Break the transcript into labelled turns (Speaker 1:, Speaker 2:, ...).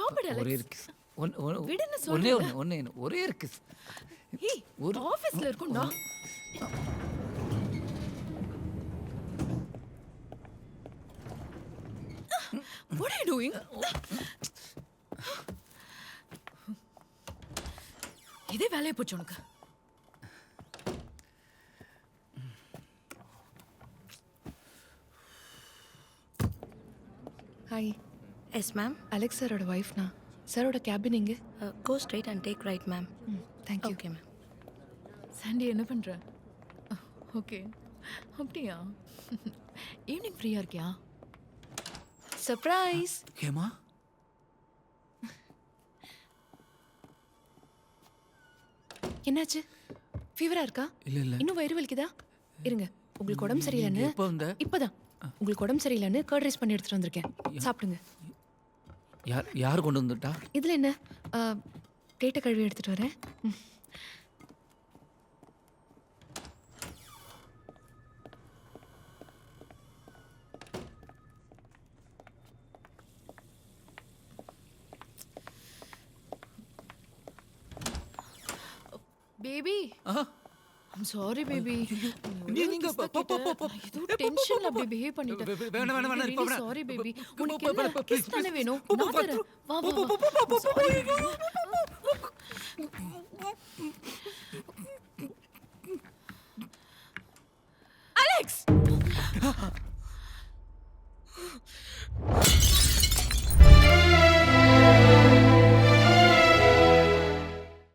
Speaker 1: Stop it
Speaker 2: ஒரே
Speaker 1: Alex.
Speaker 2: Kiss
Speaker 1: விடுன்னு
Speaker 2: ஒன்னே
Speaker 1: சொல்றேன்.
Speaker 2: ஒன்று ஒரே கிஸ்
Speaker 1: ஏய் ஆபீஸ்ல இருக்கும்டா. What are you doing? இதே வேலையை போச்சு உனக்கு.
Speaker 3: Hi,
Speaker 4: yes ma'am.
Speaker 3: அலெக்ஸ் சாரோட ஒய்ஃப்னா. சாரோட கேபின் எங்கே?
Speaker 4: Go straight and take right ma'am.
Speaker 3: Thank you.
Speaker 4: Okay ma'am.
Speaker 1: Sandy என்ன பண்ற? ஓகே அப்படியா? ஈவினிங் ஃப்ரீயா இருக்கியா?
Speaker 3: சர்ப்ரைஸ்.
Speaker 2: ஹேமா
Speaker 3: என்னாச்சு? ஃபீவரா இருக்கா?
Speaker 2: இல்ல
Speaker 3: இன்னும் வயிறு வலிக்குதா? இருங்க, உங்களுக்கு உடம்பு சரியில்லைன்னு.
Speaker 2: எப்போ வந்த?
Speaker 3: இப்பதான் உங்களுக்கு உடம்பு சரியில்லைன்னு கர்ட் ரைஸ் பண்ணி எடுத்துட்டு வந்திருக்கேன். சாப்பிடுங்க.
Speaker 2: யார் கொண்டு வந்துட்டா?
Speaker 3: இதுல என்ன, பிளேட்டை கழுவி எடுத்துட்டு வரேன்.
Speaker 1: Baby I'm sorry baby.
Speaker 2: நீங்க
Speaker 1: ஏதோ டென்ஷன்ல அப்படி பிஹேவ் பண்ணிட்டேன்.
Speaker 2: வேணாம் இப்போ
Speaker 1: சாரி பேபி. உனக்கு என்ன கிஸ் தானே வேணும்? நான் தரேன். வா வா வா.